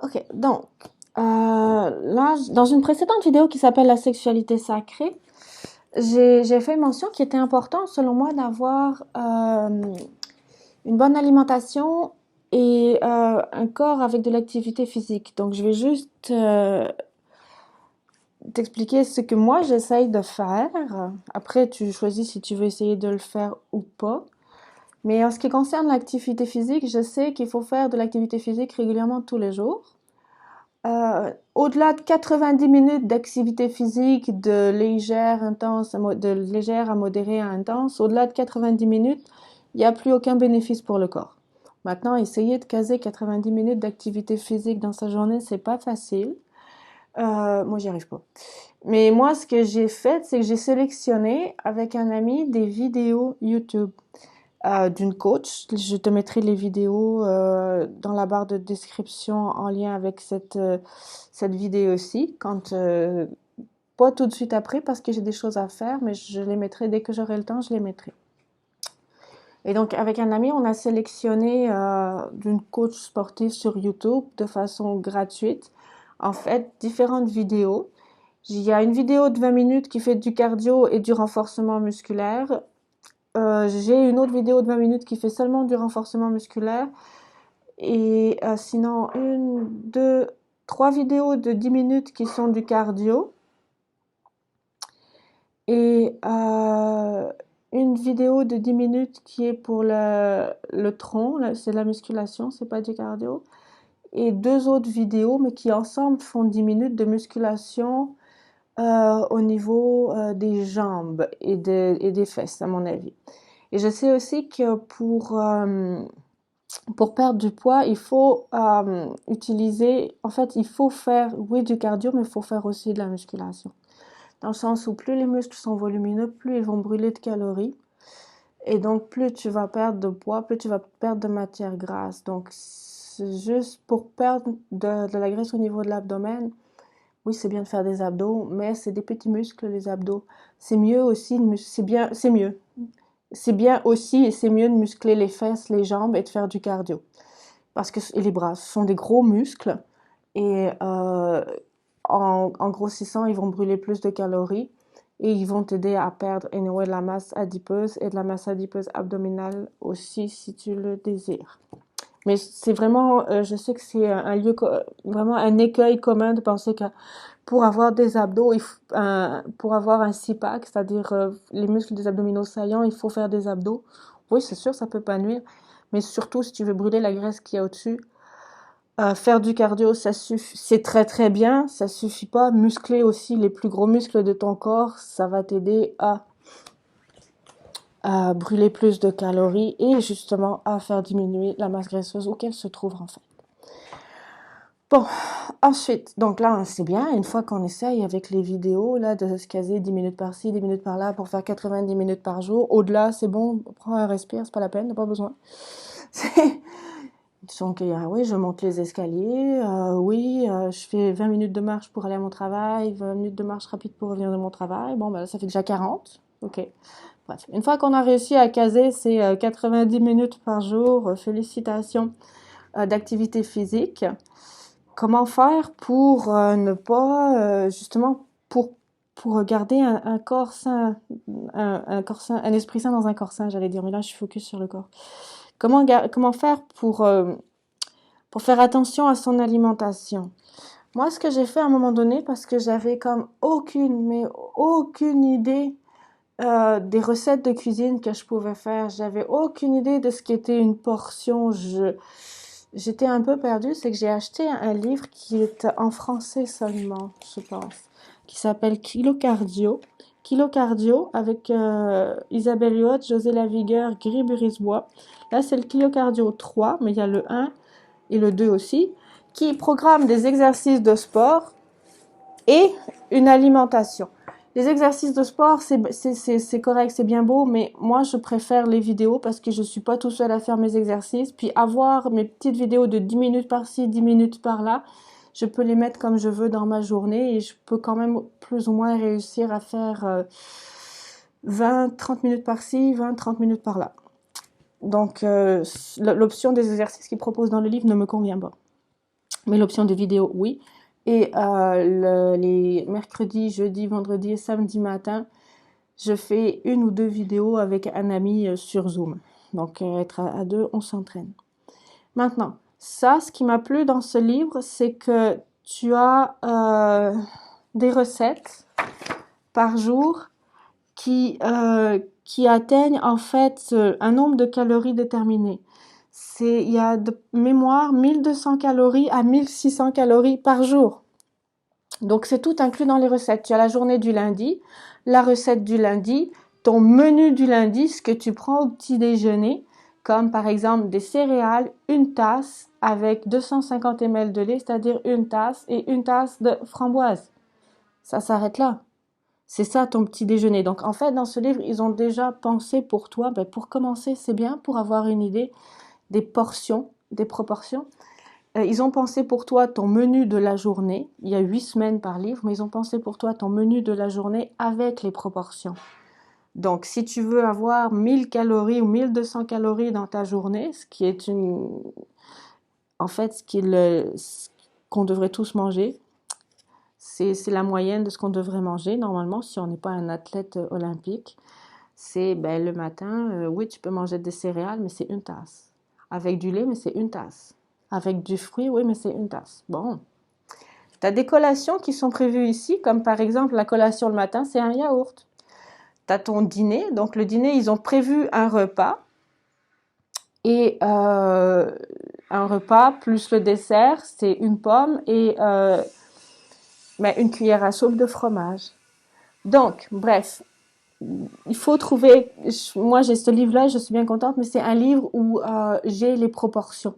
Ok, donc, là, dans une précédente vidéo qui s'appelle La sexualité sacrée, j'ai fait mention qu'il était important, selon moi, d'avoir une bonne alimentation et un corps avec de l'activité physique. Donc, je vais juste t'expliquer ce que moi, j'essaye de faire. Après, tu choisis si tu veux essayer de le faire ou pas. Mais en ce qui concerne l'activité physique, je sais qu'il faut faire de l'activité physique régulièrement tous les jours. Au-delà de 90 minutes d'activité physique de légère, intense, de légère à modérée à intense, au-delà de 90 minutes, il n'y a plus aucun bénéfice pour le corps. Maintenant, essayer de caser 90 minutes d'activité physique dans sa journée, c'est pas facile. Moi, j'y arrive pas. Mais moi, ce que j'ai fait, c'est que j'ai sélectionné avec un ami des vidéos YouTube d'une coach. Je te mettrai les vidéos dans la barre de description en lien avec cette vidéo aussi. Pas tout de suite après parce que j'ai des choses à faire, mais je les mettrai dès que j'aurai le temps, je les mettrai. Et donc, avec un ami, on a sélectionné d'une coach sportive sur YouTube de façon gratuite, en fait, différentes vidéos. Il y a une vidéo de 20 minutes qui fait du cardio et du renforcement musculaire. J'ai une autre vidéo de 20 minutes qui fait seulement du renforcement musculaire. Et sinon, une, deux, trois vidéos de 10 minutes qui sont du cardio. Et une vidéo de 10 minutes qui est pour le tronc. C'est la musculation, c'est pas du cardio. Et deux autres vidéos, mais qui ensemble font 10 minutes de musculation au niveau des jambes et des fesses, à mon avis. Et je sais aussi que pour perdre du poids, il faut en fait, il faut faire, oui, du cardio, mais il faut faire aussi de la musculation. Dans le sens où plus les muscles sont volumineux, plus ils vont brûler de calories. Et donc, plus tu vas perdre de poids, plus tu vas perdre de matière grasse. Donc, c'est juste pour perdre de la graisse au niveau de l'abdomen. Oui, c'est bien de faire des abdos, mais c'est des petits muscles, les abdos. C'est mieux aussi, c'est bien, c'est mieux. C'est bien aussi et c'est mieux de muscler les fesses, les jambes et de faire du cardio. Parce que et les bras, ce sont des gros muscles et en grossissant, ils vont brûler plus de calories et ils vont t'aider à perdre anyway, de la masse adipeuse et de la masse adipeuse abdominale aussi si tu le désires. Mais c'est vraiment, je sais que c'est un lieu, vraiment un écueil commun de penser que pour avoir des abdos, pour avoir un six-pack, c'est-à-dire les muscles des abdominaux saillants, il faut faire des abdos. Oui, c'est sûr, ça peut pas nuire. Mais surtout, si tu veux brûler la graisse qu'il y a au-dessus, faire du cardio, ça suffit, c'est très très bien, ça suffit pas. Muscler aussi les plus gros muscles de ton corps, ça va t'aider à brûler plus de calories et justement à faire diminuer la masse graisseuse où qu'elle se trouve en fait. Bon, ensuite, donc là, c'est bien, une fois qu'on essaye avec les vidéos, là, de se caser 10 minutes par-ci, 10 minutes par-là pour faire 90 minutes par jour. Au-delà, c'est bon, prends un respire, c'est pas la peine, t'as pas besoin. Donc, oui, je monte les escaliers, oui, je fais 20 minutes de marche pour aller à mon travail, 20 minutes de marche rapide pour revenir de mon travail. Bon, ben là, ça fait déjà 40. Ok. Bref, une fois qu'on a réussi à caser ces 90 minutes par jour, félicitations, d'activité physique. Comment faire pour ne pas, justement, pour garder un corps sain, un corps sain, un esprit sain dans un corps sain, j'allais dire, mais là, je suis focus sur le corps. Comment faire pour faire attention à son alimentation? Moi, ce que j'ai fait à un moment donné, parce que j'avais comme mais aucune idée des recettes de cuisine que je pouvais faire. J'avais aucune idée de ce qu'était une portion. J'étais un peu perdue, c'est que j'ai acheté un livre qui est en français seulement, je pense, qui s'appelle Kilo Cardio. Kilo Cardio avec Isabelle Huot, José Lavigueur, Guy Burisbois. Là, c'est le Kilo Cardio 3, mais il y a le 1 et le 2 aussi, qui programme des exercices de sport et une alimentation. Les exercices de sport, c'est correct, c'est bien beau, mais moi, je préfère les vidéos parce que je suis pas tout seul à faire mes exercices. Puis avoir mes petites vidéos de 10 minutes par-ci, 10 minutes par-là, je peux les mettre comme je veux dans ma journée et je peux quand même plus ou moins réussir à faire 20, 30 minutes par-ci, 20, 30 minutes par-là. Donc, l'option des exercices qu'ils proposent dans le livre ne me convient pas. Mais l'option de vidéo, oui. Et les mercredis, jeudi, vendredi et samedi matin, je fais une ou deux vidéos avec un ami sur Zoom. Donc, être à deux, on s'entraîne. Maintenant, ça, ce qui m'a plu dans ce livre, c'est que tu as des recettes par jour qui atteignent en fait un nombre de calories déterminé. Il y a de mémoire 1200 calories à 1600 calories par jour. Donc, c'est tout inclus dans les recettes. Tu as la journée du lundi, la recette du lundi, ton menu du lundi, ce que tu prends au petit déjeuner, comme par exemple des céréales, une tasse avec 250 ml de lait, c'est-à-dire une tasse et une tasse de framboise. Ça s'arrête là. C'est ça ton petit déjeuner. Donc, en fait, dans ce livre, ils ont déjà pensé pour toi. Ben, pour commencer, c'est bien pour avoir une idée des portions, des proportions. Ils ont pensé pour toi ton menu de la journée. Il y a 8 semaines par livre, mais ils ont pensé pour toi ton menu de la journée avec les proportions. Donc, si tu veux avoir 1000 calories ou 1200 calories dans ta journée, ce qui est en fait, ce qu'on devrait tous manger, c'est la moyenne de ce qu'on devrait manger normalement si on n'est pas un athlète olympique. C'est ben, le matin, oui, tu peux manger des céréales, mais c'est une tasse. Avec du lait, mais c'est une tasse. Avec du fruit, oui, mais c'est une tasse. Bon. Tu as des collations qui sont prévues ici, comme par exemple la collation le matin, c'est un yaourt. Tu as ton dîner, donc le dîner, ils ont prévu un repas. Et un repas plus le dessert, c'est une pomme et une cuillère à soupe de fromage. Donc, bref, il faut trouver, moi j'ai ce livre-là, je suis bien contente, mais c'est un livre où j'ai les proportions.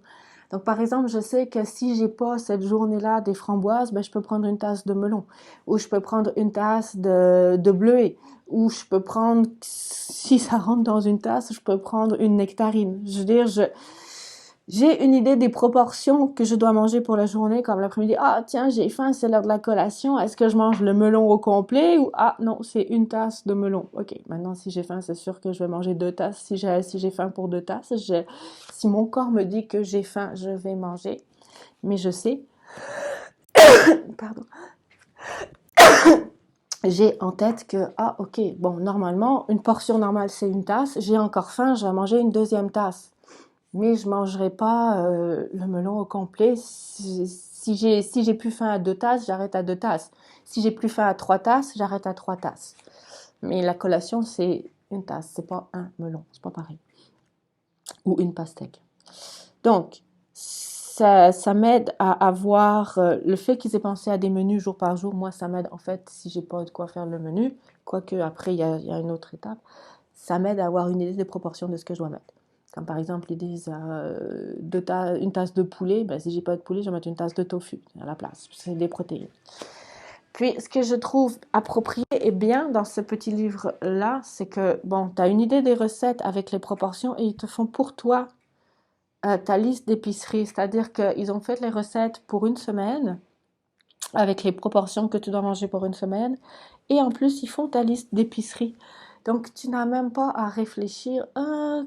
Donc par exemple, je sais que si j'ai pas cette journée-là des framboises, ben, je peux prendre une tasse de melon, ou je peux prendre une tasse de bleuet, ou je peux prendre, si ça rentre dans une tasse, je peux prendre une nectarine. Je veux dire, j'ai une idée des proportions que je dois manger pour la journée, comme l'après-midi. Ah, tiens, j'ai faim, c'est l'heure de la collation. Est-ce que je mange le melon au complet ou ah non, c'est une tasse de melon. Ok, maintenant si j'ai faim, c'est sûr que je vais manger 2 tasses. Si j'ai faim pour 2 tasses, si mon corps me dit que j'ai faim, je vais manger. Mais je sais, pardon, j'ai en tête que ah ok, bon normalement une portion normale c'est une tasse. J'ai encore faim, je vais manger une deuxième tasse. Mais je mangerai pas le melon au complet. Si j'ai plus faim à 2 tasses, j'arrête à 2 tasses. Si j'ai plus faim à 3 tasses, j'arrête à 3 tasses. Mais la collation, c'est une tasse, c'est pas un melon, c'est pas pareil. Ou une pastèque. Donc, ça m'aide à avoir le fait qu'ils aient pensé à des menus jour par jour. Moi, ça m'aide en fait si j'ai pas de quoi faire le menu, quoique après il y a une autre étape. Ça m'aide à avoir une idée des proportions de ce que je dois mettre. Comme par exemple, ils disent une tasse de poulet. Ben, si j'ai pas de poulet, je vais mettre une tasse de tofu à la place. C'est des protéines. Puis, ce que je trouve approprié et bien dans ce petit livre-là, c'est que, bon, tu as une idée des recettes avec les proportions et ils te font pour toi ta liste d'épicerie. C'est-à-dire qu'ils ont fait les recettes pour une semaine avec les proportions que tu dois manger pour une semaine. Et en plus, ils font ta liste d'épicerie. Donc, tu n'as même pas à réfléchir,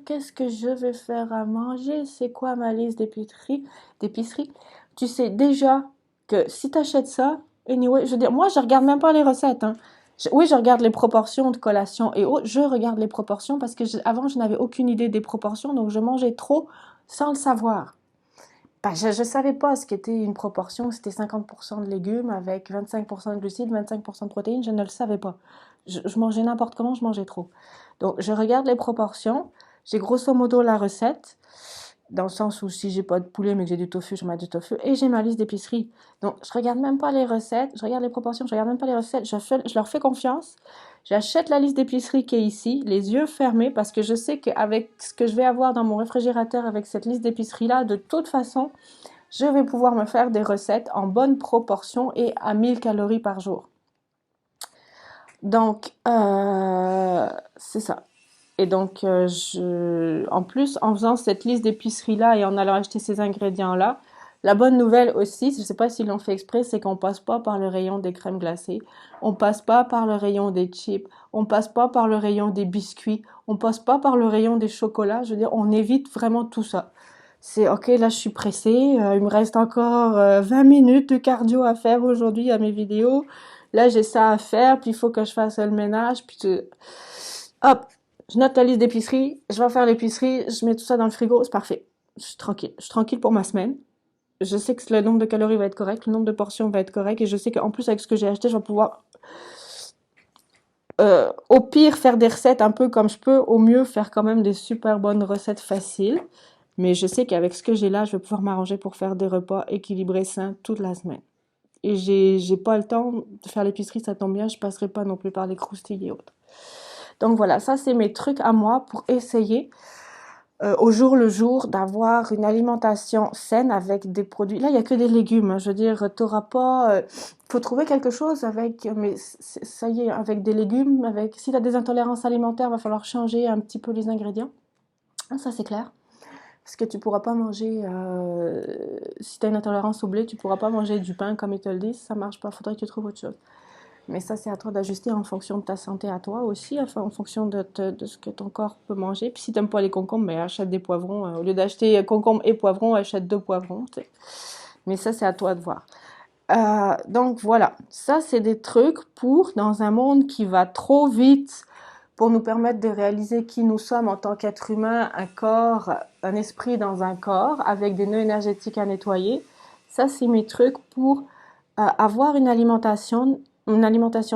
qu'est-ce que je vais faire à manger? C'est quoi ma liste d'épicerie? Tu sais déjà que si tu achètes ça, anyway, je veux dire, moi, je regarde même pas les recettes, hein. Oui, je regarde les proportions de collation et autres. Je regarde les proportions parce que avant, je n'avais aucune idée des proportions, donc je mangeais trop sans le savoir. Ben, je ne savais pas ce qu'était une proportion, c'était 50% de légumes avec 25% de glucides, 25% de protéines, je ne le savais pas. Je mangeais n'importe comment, je mangeais trop. Donc, je regarde les proportions, j'ai grosso modo la recette, dans le sens où si j'ai pas de poulet mais que j'ai du tofu, je mets du tofu, et j'ai ma liste d'épicerie. Donc, je regarde même pas les recettes, je regarde les proportions, je regarde même pas les recettes, je leur fais confiance. J'achète la liste d'épicerie qui est ici, les yeux fermés, parce que je sais qu'avec ce que je vais avoir dans mon réfrigérateur avec cette liste d'épicerie-là, de toute façon, je vais pouvoir me faire des recettes en bonne proportion et à 1000 calories par jour. Donc, c'est ça. Et donc, en plus, en faisant cette liste d'épicerie-là et en allant acheter ces ingrédients-là, la bonne nouvelle aussi, je ne sais pas s'ils l'ont fait exprès, c'est qu'on passe pas par le rayon des crèmes glacées, on passe pas par le rayon des chips, on passe pas par le rayon des biscuits, on passe pas par le rayon des chocolats. Je veux dire, on évite vraiment tout ça. C'est ok, là je suis pressée, il me reste encore 20 minutes de cardio à faire aujourd'hui à mes vidéos. Là j'ai ça à faire, puis il faut que je fasse le ménage, hop, je note la liste d'épicerie, je vais faire l'épicerie, je mets tout ça dans le frigo, c'est parfait. Je suis tranquille pour ma semaine. Je sais que le nombre de calories va être correct, le nombre de portions va être correct, et je sais qu'en plus avec ce que j'ai acheté, je vais pouvoir au pire faire des recettes un peu comme je peux, au mieux faire quand même des super bonnes recettes faciles. Mais je sais qu'avec ce que j'ai là, je vais pouvoir m'arranger pour faire des repas équilibrés sains toute la semaine. Et j'ai pas le temps de faire l'épicerie, ça tombe bien, je passerai pas non plus par les croustilles et autres. Donc voilà, ça c'est mes trucs à moi pour essayer au jour le jour d'avoir une alimentation saine avec des produits. Là, il y a que des légumes, hein. Je veux dire, t'auras pas. Faut trouver quelque chose avec, mais ça y est, avec des légumes. Avec, si t'as des intolérances alimentaires, va falloir changer un petit peu les ingrédients. Ça c'est clair. Parce que tu pourras pas manger, si tu as une intolérance au blé, tu pourras pas manger du pain comme ils te le disent, ça marche pas, faudrait que tu trouves autre chose. Mais ça, c'est à toi d'ajuster en fonction de ta santé à toi aussi, enfin, en fonction de ce que ton corps peut manger. Puis si t'aimes pas les concombres, ben achète des poivrons. Au lieu d'acheter concombres et poivrons, achète 2 poivrons. Tu sais. Mais ça, c'est à toi de voir. Donc voilà, ça c'est des trucs pour, dans un monde qui va trop vite, pour nous permettre de réaliser qui nous sommes en tant qu'être humain, un corps, un esprit dans un corps, avec des nœuds énergétiques à nettoyer. Ça, c'est mes trucs pour avoir une alimentation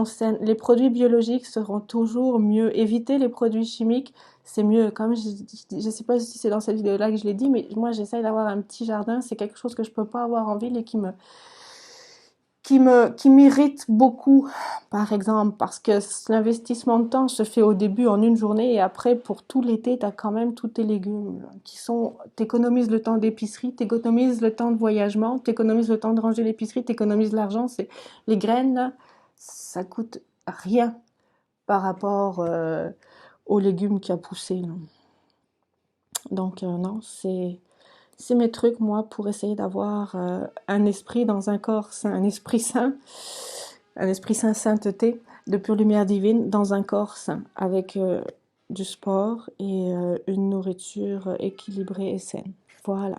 saine. Les produits biologiques seront toujours mieux. Éviter les produits chimiques, c'est mieux. Comme je sais pas si c'est dans cette vidéo-là que je l'ai dit, mais moi, j'essaye d'avoir un petit jardin. C'est quelque chose que je peux pas avoir en ville et qui m'irrite beaucoup, par exemple, parce que l'investissement de temps se fait au début en une journée et après, pour tout l'été, t'as quand même tous tes légumes qui sont, t'économises le temps d'épicerie, t'économises le temps de voyagement, t'économises le temps de ranger l'épicerie, t'économises l'argent, c'est, les graines, là, ça coûte rien par rapport aux légumes qui a poussé, là. Donc, non, c'est mes trucs, moi, pour essayer d'avoir un esprit dans un corps sain, un esprit sain, sainteté, de pure lumière divine dans un corps sain, avec du sport et une nourriture équilibrée et saine. Voilà.